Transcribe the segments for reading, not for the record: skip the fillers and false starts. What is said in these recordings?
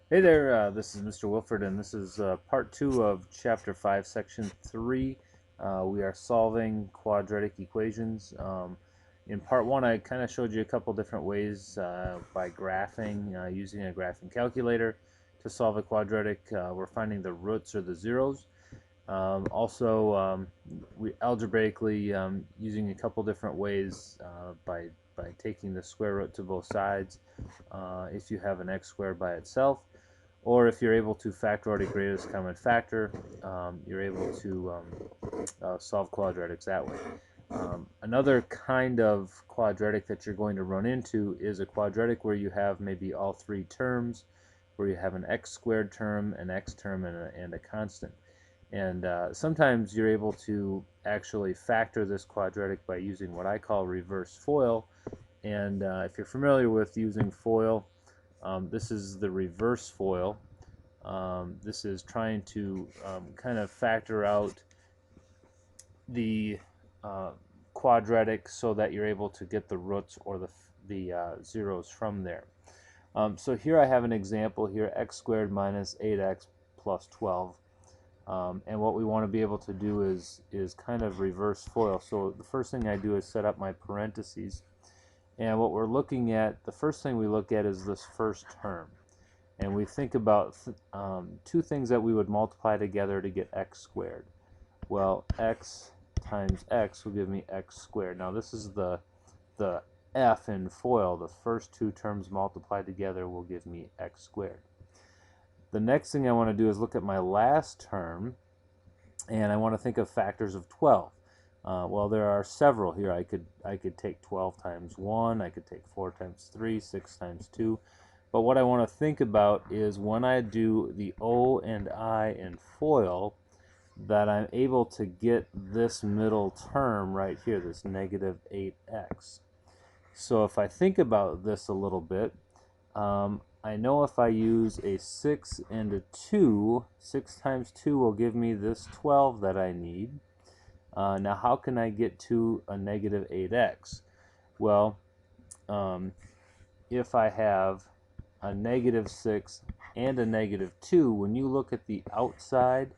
Hey there, this is Mr. Wilford, and this is part 2 of Chapter 5, Section 3. We are solving quadratic equations. In part 1, I kind of showed you a couple different ways by graphing, using a graphing calculator to solve a quadratic. We're finding the roots or the zeros. We algebraically using a couple different ways by taking the square root to both sides if you have an x squared by itself, or if you're able to factor out a greatest common factor, you're able to solve quadratics that way. Another kind of quadratic that you're going to run into is a quadratic where you have maybe all three terms, where you have an x squared term, an x term, and a constant. And sometimes you're able to actually factor this quadratic by using what I call reverse FOIL. And if you're familiar with using FOIL, this is the reverse FOIL. This is trying to kind of factor out the quadratic so that you're able to get the roots or the zeros from there. So here I have an example here, x squared minus 8x plus 12. And what we want to be able to do is kind of reverse FOIL. So the first thing I do is set up my parentheses. And what we're looking at, the first thing we look at is this first term. And we think about two things that we would multiply together to get x squared. Well, x times x will give me x squared. Now this is the f in FOIL. The first two terms multiplied together will give me x squared. The next thing I want to do is look at my last term, and I want to think of factors of 12. Well, there are several here. I could take 12 times 1, I could take 4 times 3, 6 times 2. But what I want to think about is when I do the O and I in FOIL, that I'm able to get this middle term right here, this negative 8x. So if I think about this a little bit, I know if I use a 6 and a 2, 6 times 2 will give me this 12 that I need. Now how can I get to a negative 8x? Well, if I have a negative 6 and a negative 2, when you look at the outside,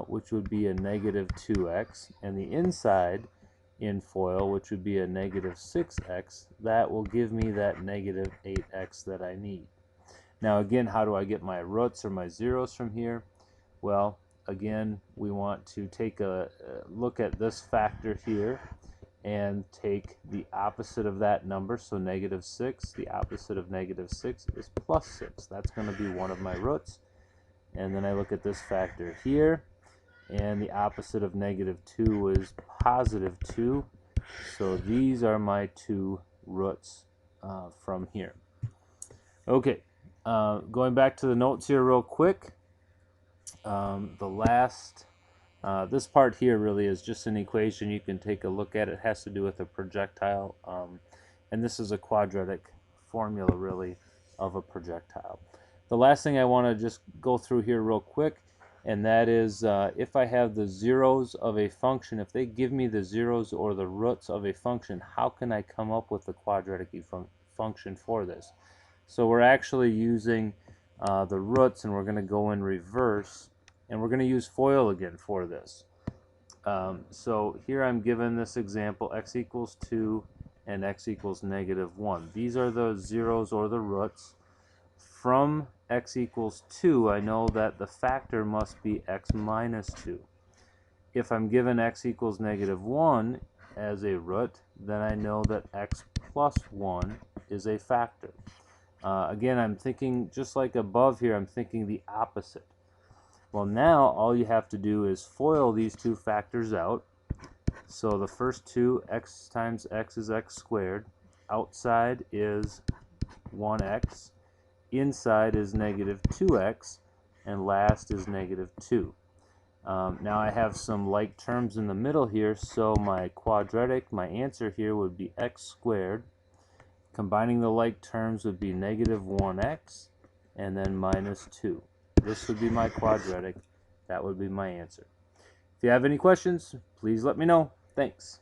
which would be a negative 2x, and the inside in FOIL, which would be a negative 6x, that will give me that negative 8x that I need. Now again, how do I get my roots or my zeros from here? Well, again, we want to take a look at this factor here and take the opposite of that number. So negative 6, the opposite of negative 6 is plus 6. That's going to be one of my roots. And then I look at this factor here, and the opposite of negative 2 is positive 2. So these are my two roots from here. Okay, going back to the notes here real quick. This part here really is just an equation you can take a look at. It has to do with a projectile, and this is a quadratic formula really of a projectile. The last thing I want to just go through here real quick, and that is if I have the zeros of a function, if they give me the zeros or the roots of a function, how can I come up with the quadratic function for this? So we're actually using the roots, and we're going to go in reverse, and we're going to use FOIL again for this. So here I'm given this example, x equals 2 and x equals negative 1. These are the zeros or the roots. From x equals 2, I know that the factor must be x minus 2. If I'm given x equals negative 1 as a root, then I know that x plus 1 is a factor. Again, I'm thinking just like above here, I'm thinking the opposite. Well, now all you have to do is FOIL these two factors out. So the first two, x times x is x squared. Outside is 1x. Inside is negative 2x. And last is negative 2. Now I have some like terms in the middle here, so my quadratic, my answer here would be x squared. Combining the like terms would be negative 1x and then minus 2. This would be my quadratic. That would be my answer. If you have any questions, please let me know. Thanks.